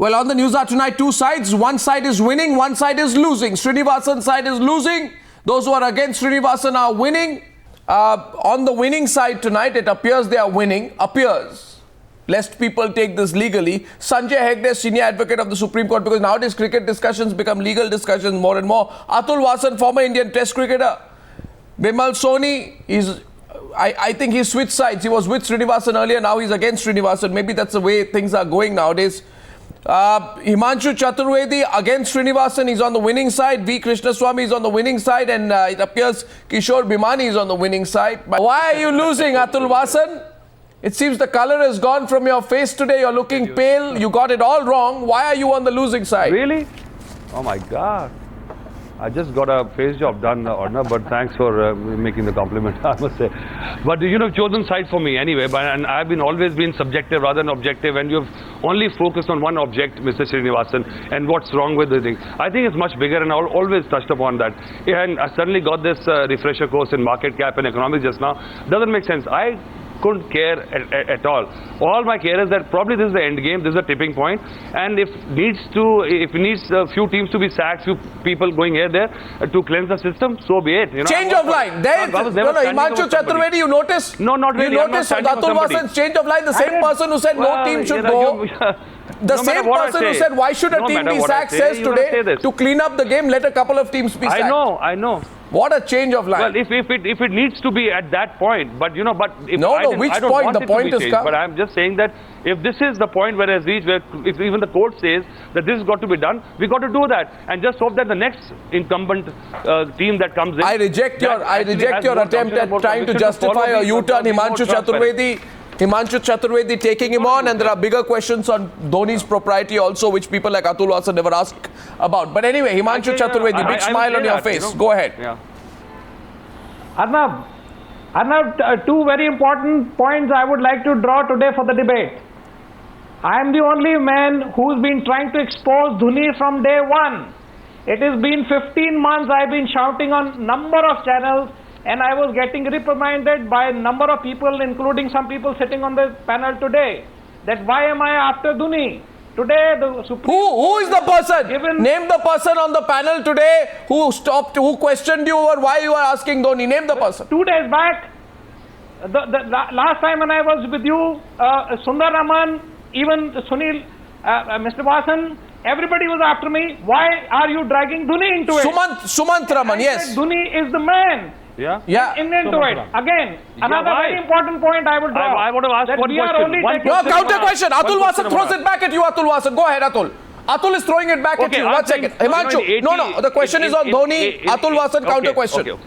Well, on the Newshour tonight, two sides. One side is winning, one side is losing. Srinivasan's side is losing. Those who are against Srinivasan are winning. On the winning side tonight, it appears they are winning. Appears. Lest people take this legally. Sanjay Hegde, senior advocate of the Supreme Court, because nowadays cricket discussions become legal discussions more and more. Atul Wasan, former Indian Test cricketer. Bimal Soni, I think he switched sides. He was with Srinivasan earlier, now he's against Srinivasan. Maybe that's the way things are going nowadays. Himanshu Chaturvedi against Srinivasan, he's on the winning side. V. Krishnaswamy is on the winning side, and it appears Kishore Bhimani is on the winning side. But why are you losing, Atul Wasan? It seems the color has gone from your face today. You're looking pale. You got it all wrong. Why are you on the losing side? Really? Oh my God. I just got a face job done, Arnab, but thanks for making the compliment, I must say. But you've chosen side for me anyway, and I've always been subjective rather than objective, and you've only focused on one object, Mr. Srinivasan, and what's wrong with the thing. I think it's much bigger, and I've always touched upon that. And I certainly got this refresher course in market cap and economics just now. Doesn't make sense. I couldn't care at all. All my care is that probably this is the end game, this is a tipping point, and if it needs a few teams to be sacked, few people going here there to cleanse the system, so be it. Change of line. Himanshu Chaturvedi, you notice? No, not really. You notice Atul Wasan's change of line. The same person who said no team should go. The same person who said why should a team be sacked says today to clean up the game, let a couple of teams be sacked. I know. What a change of line. Well, if it needs to be at that point, but if which point? The point is come. But I'm just saying that if this is the point where it's reached, where if even the court says that this has got to be done, we got to do that, and just hope that the next incumbent team that comes in. I reject your attempt at trying to justify a U-turn. Himanshu Chaturvedi taking him on, and there are bigger questions on Dhoni's propriety also, which people like Atul Wasan never ask about. But anyway, Himanshu Chaturvedi, big smile on your face. Go ahead. Yeah. Arnab, two very important points I would like to draw today for the debate. I am the only man who's been trying to expose Dhoni from day one. It has been 15 months I've been shouting on number of channels, and I was getting reprimanded by a number of people, including some people sitting on the panel today, that why am I after Dhoni? Today, the Supreme Who is the person? Name the person on the panel today who questioned you over why you are asking Dhoni. Name the person. 2 days back, the last time when I was with you, Sundar Raman, even Sunil, Mr. Wasan, everybody was after me. Why are you dragging Dhoni into it? Sumanth Raman, yes. Dhoni is the man. Yeah. Into it. Again, another very important point I would draw. I want to ask one question. No, counter question. Atul Wasan throws it back at you, Atul Wasan. Go ahead, Atul. Atul is throwing it back at you. 1 second. Himanshu. No. The question is on Dhoni. Atul Wasan, counter question.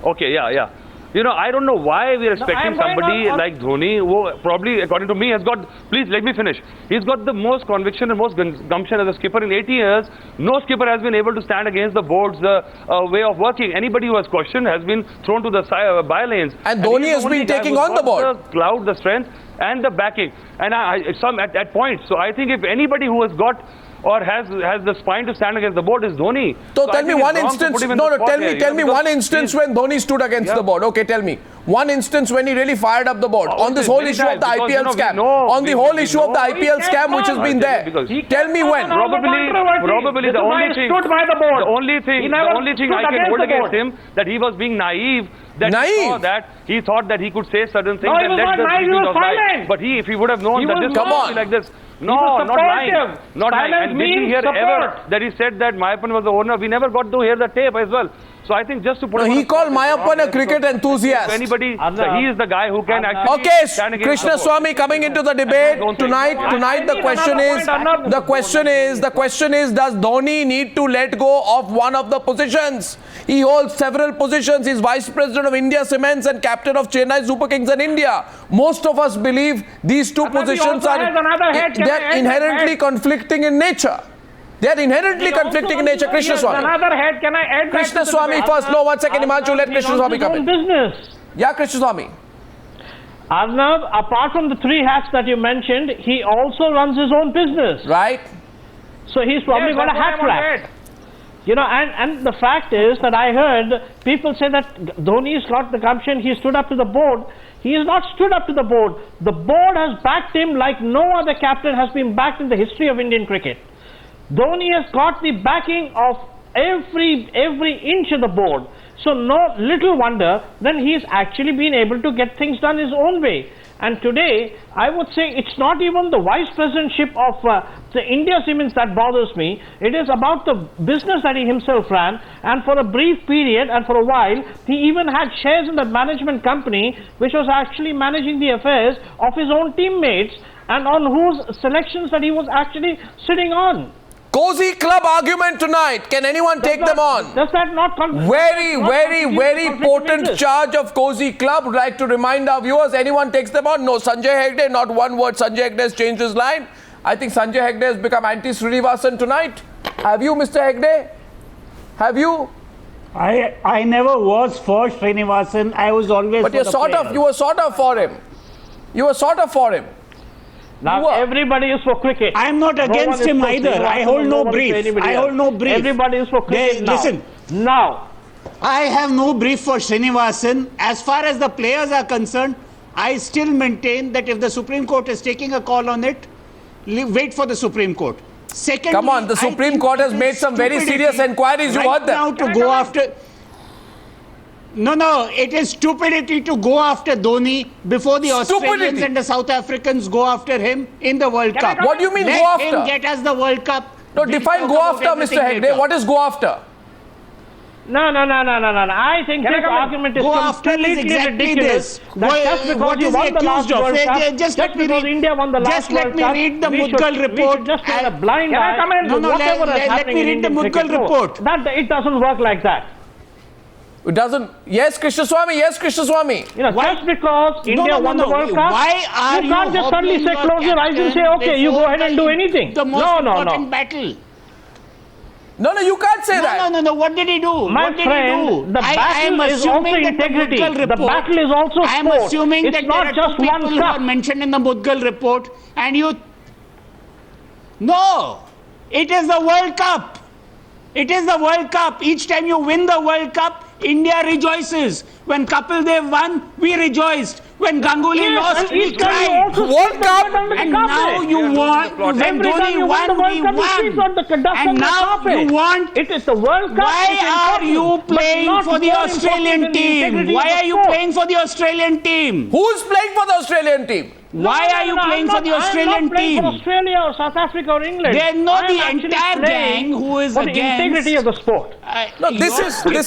Okay, yeah. I don't know why we are expecting somebody like Dhoni, who probably, according to me, has got, please let me finish, he's got the most conviction and most gumption as a skipper in 80 years. No skipper has been able to stand against the board's way of working. Anybody who has questioned has been thrown to the bylanes. And Dhoni has been taking on the board. The clout, the strength and the backing. And some at points. So I think if anybody who has got or has the spine to stand against the board is Dhoni. So tell me one instance. Tell me one instance when Dhoni stood against the board. Okay, tell me one instance when he really fired up the board on this whole issue of the IPL scam. On the whole issue of the IPL scam which has been there. Tell me when. Probably the only thing I can hold against him that he was being naive. He thought that he could say certain things and let the people lie. But if he would have known that this would be like this. No, not lying. And did you hear ever that he said that Maiyappan was the owner? We never got to hear the tape as well. So I think just to put he called Maiyappan a cricket enthusiast. Anybody, he is the guy who can actually stand against Krishnaswamy coming into the debate tonight. The question is, does Dhoni need to let go of one of the positions? He holds several positions. He's Vice President of India Cements and captain of Chennai Super Kings in India. Most of us believe these two positions are inherently conflicting in nature. They are inherently conflicting in nature. Krishnaswamy. Another head, can I add Krishnaswamy first. No, 1 second, Himanshu, let Krishnaswamy come in. Business. Yeah, Krishnaswamy. Arnab, apart from the 3 hats that you mentioned, he also runs his own business. Right. So he's probably got a hat rack. And the fact is that I heard people say that Dhoni's got the gumption, he stood up to the board. He has not stood up to the board. The board has backed him like no other captain has been backed in the history of Indian cricket. Dhoni has got the backing of every inch of the board. So no little wonder then he has actually been able to get things done his own way. And today, I would say it's not even the vice presidentship of the India Cements that bothers me. It is about the business that he himself ran, and for a brief period and for a while, he even had shares in the management company which was actually managing the affairs of his own teammates and on whose selections that he was actually sitting on. Cozy club argument tonight. Can anyone take them on? Does that not Very potent charge of cozy club. Would like to remind our viewers, anyone takes them on? No, Sanjay Hegde, not one word. Sanjay Hegde has changed his line. I think Sanjay Hegde has become anti-Srinivasan tonight. Have you, Mr. Hegde? Have you? I never was for Srinivasan. I was always but for the you were sort of for him. You were sort of for him. Now everybody is for cricket. I am not against him either. I hold no brief. I hold no brief. Everybody is for cricket now. Listen. Now. I have no brief for Srinivasan. As far as the players are concerned, I still maintain that if the Supreme Court is taking a call on it, wait for the Supreme Court. Secondly, come on, the Supreme Court has made some very serious inquiries. You heard them. Now to go after... No, it is stupidity to go after Dhoni before the Australians and the South Africans go after him in the World Cup. What do you mean go after? Let him get us the World Cup. No, define go after, Mr. Hegde. What is go after? No. I think this argument is completely ridiculous. Just because you won the last World Cup, just because India won the last World Cup, just let me read the Mudgal report. Just turn a blind eye. Let me read the Mudgal report. It doesn't work like that. It doesn't. Yes, Krishnaswamy. Yes, Krishnaswamy. Just because India won the World Cup, you can't just suddenly say close your eyes and say, okay, you go ahead and do anything. The most important battle. No, you can't say that. No. What did he do? My friend, the battle is also integrity. The battle is also sport. I am assuming that it's not just one people who are mentioned in the Mudgal report, and you... No! It is the World Cup. It is the World Cup. Each time you win the World Cup, India rejoices. When Kapil Dev won, we rejoiced. When Ganguly lost, we cried. World Cup. And now you want, when Dhoni won, we won. And now you want, it is the World Cup. why are you playing for the Australian team? Why are you playing for the Australian team? Who's playing for the Australian team? Why are you playing for the Australian team? For Australia or South Africa or England. They know the entire gang who is for the integrity of the sport. No, this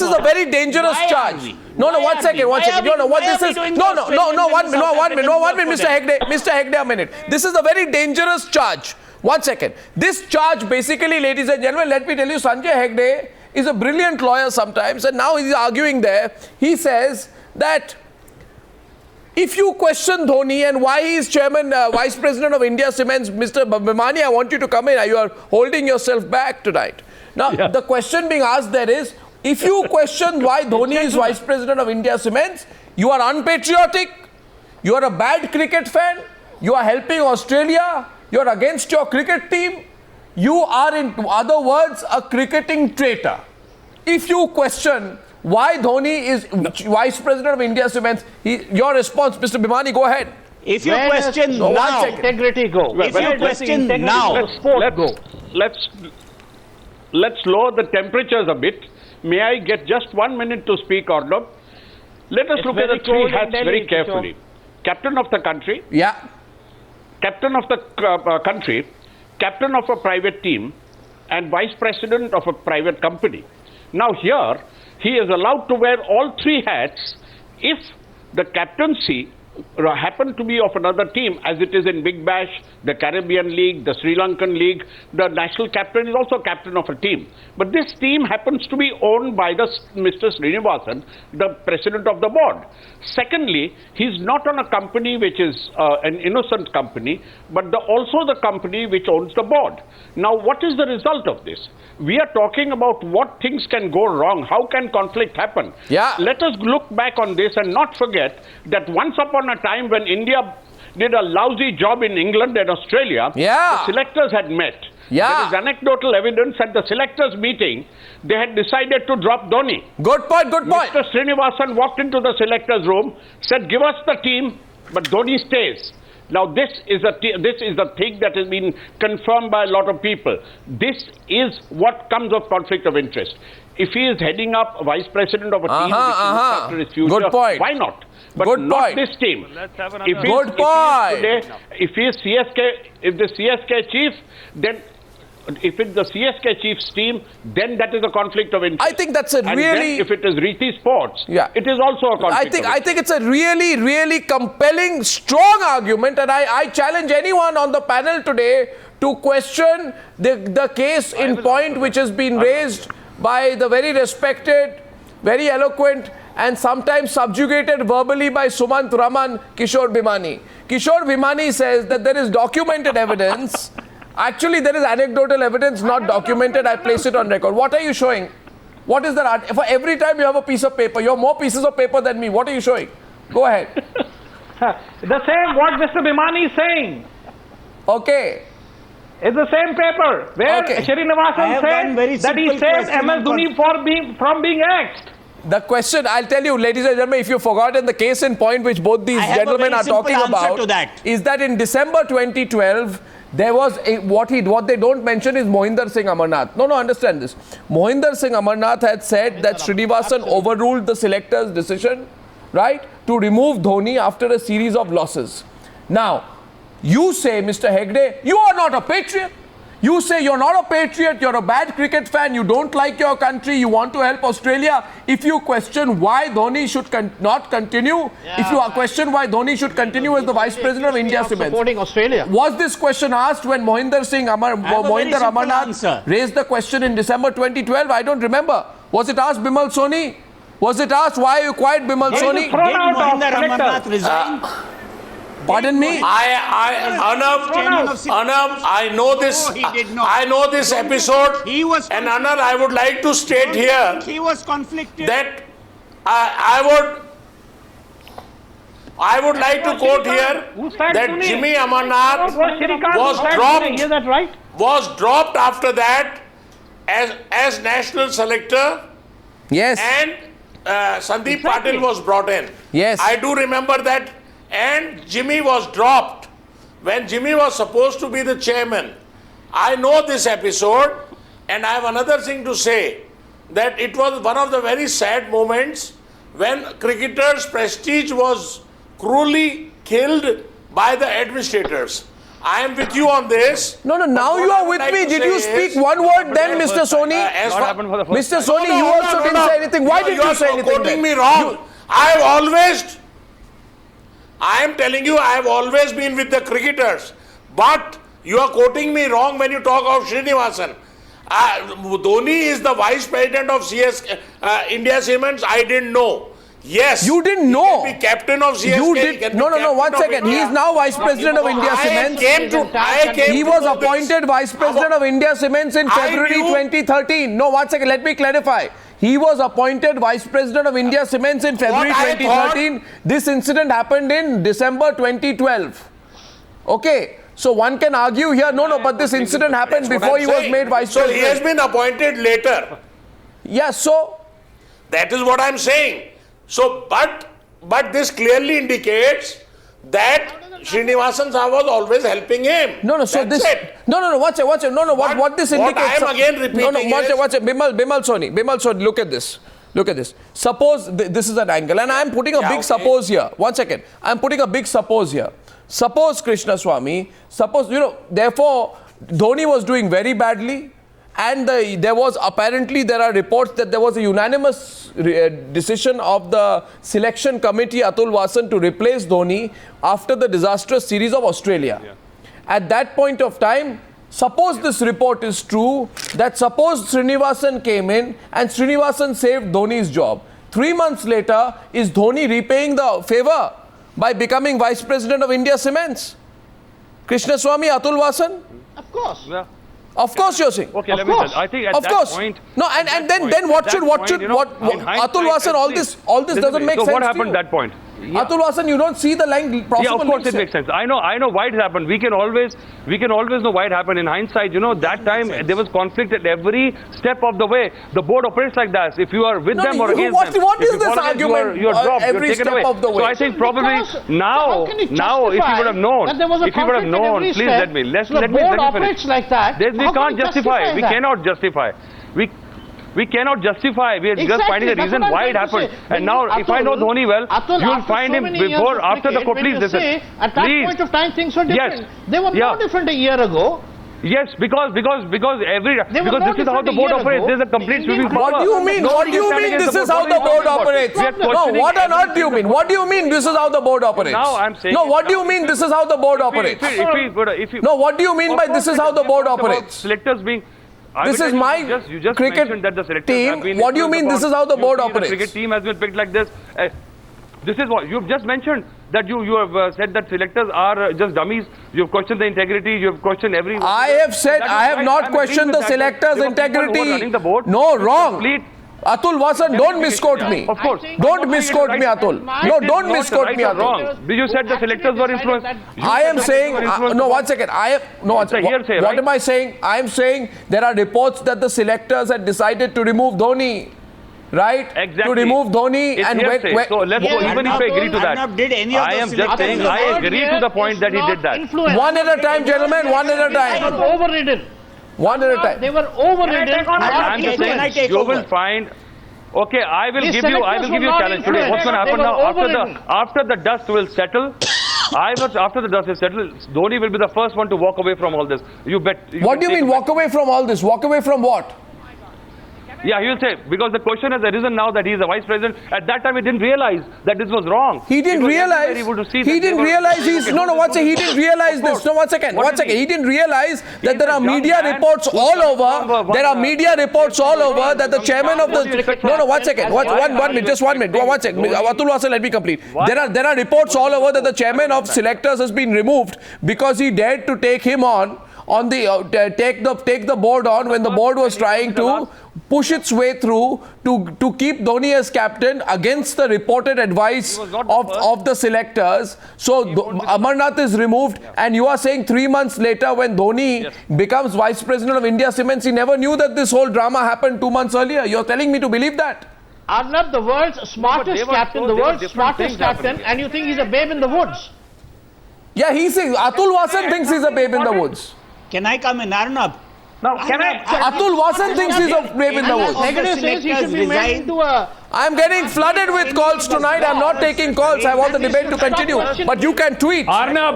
is a very dangerous charge. No, one second. No, what this is? No, 1 minute, Mr. Hegde, a minute. This is a very dangerous charge. 1 second. This charge, basically, ladies and gentlemen, let me tell you, Sanjay Hegde is a brilliant lawyer sometimes, and now he's arguing there. He says that if you question Dhoni and why he is chairman, vice president of India Cements, Mr. Bhimani, I want you to come in. You are holding yourself back tonight. Now, the question being asked there is, if you question why Dhoni is vice president of India Cements, you are unpatriotic, you are a bad cricket fan, you are helping Australia, you are against your cricket team, you are, in other words, a cricketing traitor. If you question why Dhoni is vice president of India Cements, your response, Mr. Bhimani, go ahead. If you question now, integrity go. If you question now, let's lower the temperatures a bit. May I get just 1 minute to speak, Arnab? Let us look at the three hats very carefully. Captain of the country. Yeah. Captain of the country. Captain of a private team. And vice president of a private company. Now here, he is allowed to wear all three hats if the captaincy happen to be of another team, as it is in Big Bash, the Caribbean League, the Sri Lankan League. The national captain is also captain of a team. But this team happens to be owned by Mr. Srinivasan, the president of the board. Secondly, he's not on a company which is an innocent company, but also the company which owns the board. Now, what is the result of this? We are talking about what things can go wrong. How can conflict happen? Yeah. Let us look back on this and not forget that once upon a time when India did a lousy job in England and Australia, the selectors had met. Yeah. There is anecdotal evidence at the selectors meeting, they had decided to drop Dhoni. Good point, good point. Mr. Srinivasan walked into the selectors room, said, give us the team, but Dhoni stays. Now this is the thing that has been confirmed by a lot of people. This is what comes of conflict of interest. If he is heading up vice president of a team which looks after his future, good point. why not? But good not point. this team. If he is CSK, if the CSK chief, then if it's the CSK chief's team, then that is a conflict of interest. I think that's a and really... then if it is Riti Sports, it is also a conflict of interest. I think it's a really, really compelling, strong argument, and I challenge anyone on the panel today to question the case in point which has been raised by the very respected, very eloquent, and sometimes subjugated verbally by Sumanth Raman, Kishore Bhimani. Kishore Bhimani says that there is documented evidence. Actually, there is anecdotal evidence not documented. I place it on record. What are you showing? What is that? For every time you have a piece of paper, you have more pieces of paper than me. What are you showing? Go ahead. The same what Mr. Bhimani is saying. Okay. It's the same paper where Srinivasan said that he saved MS Dhoni from being axed. The question, I'll tell you, ladies and gentlemen, if you've forgotten the case in point which both these gentlemen are talking about, is that in December 2012, there was what they don't mention is Mohinder Singh Amarnath. No, understand this. Mohinder Singh Amarnath had said that Srinivasan overruled the selector's decision, right, to remove Dhoni after a series of losses. Now, you say, Mr. Hegde, you are not a patriot. You say you're not a patriot, you're a bad cricket fan, you don't like your country, you want to help Australia. If you question why Dhoni should not continue, if you question why Dhoni should continue as the Vice President of India Cements. Supporting Australia. Was this question asked when Mohinder Amarnath raised the question in December 2012? I don't remember. Was it asked Bimal Soni? Was it asked why you quiet Bimal Soni? Did Mohinder Amarnath resign? Pardon me? Arnab, I know this. No, he did not. I know this episode. He was and Arnab, I would like to state here he was conflicted. that I would like to quote here that Jimmy Amarnath was dropped after that as national selector. Yes. And Sandeep Patil was brought in. Yes. I do remember that. And Jimmy was dropped when Jimmy was supposed to be the chairman. I know this episode, and I have another thing to say, that it was one of the very sad moments when cricketers' prestige was cruelly killed by the administrators. I am with you on this. No, now you are with me. Did you speak one word then, Mr. Soni? Mr. Soni, you also didn't say anything. Why did you say anything? You are quoting me wrong. I am telling you, I have always been with the cricketers. But you are quoting me wrong when you talk of Srinivasan. Dhoni is the vice president of India Cements. I didn't know. Yes. You didn't know. He can be captain of CSK. You did. No, 1 second. He is now vice president of India Cements. He was appointed vice president of India Cements in February 2013. No, 1 second. Let me clarify. He was appointed Vice President of India Cements in February 2013. This incident happened in December 2012. Okay. So one can argue here, no, but this incident happened before he was made Vice President. So he has been appointed later. Yes, so? That is what I am saying. So, but this clearly indicates that Srinivasan Sahab was always helping him. No, so that's this... it. No, watch it. What this indicates... What I am again repeating watch it. Bimal Soni, look at this. Suppose this is an angle, and I am putting a big suppose here. 1 second. I am putting a big suppose here. Suppose Krishnaswamy, therefore, Dhoni was doing very badly, and there are reports that there was a unanimous decision of the selection committee, Atul Wasan, to replace Dhoni after the disastrous series of Australia. Yeah. At that point of time, suppose this report is true, that suppose Srinivasan came in and Srinivasan saved Dhoni's job. 3 months later, is Dhoni repaying the favor by becoming Vice President of India Cements? Krishnaswamy, Atul Wasan? Of course. Yeah. Of course you're saying. Okay, let me tell. I think at that point. No, and then what should Atul Wasan, all this doesn't make sense. So what happened at that point? Atul Wasan, you don't see the possible Yeah, of course links it makes sense. I know why it happened. We can always know why it happened. In hindsight, that time there was conflict at every step of the way. The board operates like that. If you are with them or against them, what if is you this follow them, argument? You're dropped. Every you're taken step away. of the way. So I think probably Because now, how can you if you would have known, that there was a if you would have conflict at known, every please step, let me finish. the board operates like that. We How can't can you justify. We that? cannot justify. We cannot justify. We are just Exactly, finding a that's reason what I'm why it trying to happened. say. And now, if I know Dhoni well, Atul, you will after find so him many years before, of after the cricket, please when you listen. say, at that Please. point of time things were different. Yes. They were no different a year ago. Yes, because They were this is how the board operates. There's a complete sweeping power. What do you mean? What do you mean this is how the board operates? No, what on earth do you mean? What do you mean this is how the board operates? Now I'm saying... No, what do you mean this is how the board operates? No, what do you mean by this is how the board operates? Selectors being... This is my you just cricket mentioned that the selectors team. have been What do you mean this is how the board The operates? cricket team has been picked like this. This is what you've just mentioned, that you have said that selectors are just dummies. You've questioned the integrity. You've questioned every... I have said I have not questioned the selectors' integrity. No, wrong. Atul Wasan, don't misquote me. Of course. Don't misquote me, Atul. No, don't misquote me, Atul. Wrong. You said the selectors were influenced. I am saying, no, one second. What am I saying? I am saying there are reports that the selectors had decided to remove Dhoni. Right? Exactly. To remove Dhoni it's and so let's go, even if I agree to that. Arnab, did any of I am those just saying selectors- I agree to the point that he did that. one at a time, gentlemen, one at a They were time. overridden. One at a time. They were overridden. I'm just Can I saying take you over? will find. Okay, I will These give you a selectors were not challenge today. What's going to happen influenced. now They were after the dust will settle? After the dust is settled, Dhoni will be the first one to walk away from all this. You bet. What do you mean walk away from all this? Walk away from what? Yeah, he will say, because the question has arisen now that he is a vice president. At that time, he didn't realize that this was wrong. He didn't realize. He didn't realize he's no. One second. He didn't realize this. No, one second. One second. He didn't realize that there are media reports all over. There are media reports all over that the chairman of the. No. One second. One minute. Just 1 minute. One second. Atul Wasan, let me complete. There are reports all over that the chairman of selectors has been removed because he dared to take him on the take the board on when the board was trying to push its way through to keep Dhoni as captain against the reported advice of the selectors. So Amarnath is removed, and you are saying 3 months later when Dhoni becomes vice president of India Cements, he never knew that this whole drama happened 2 months earlier. You're telling me to believe that? Arnab, the world's smartest captain, the world's smartest captain, and you think he's a babe in the woods? Yeah, he thinks. Atul Wasan thinks he's a babe in the woods. Can I come in, Arnab? Now, can I? Atul Wasan thinks he's a babe in the woods. Hegde says he should be made into a... I'm getting flooded with calls tonight. I'm not taking calls. I want the debate to continue. But you can tweet. Arnab,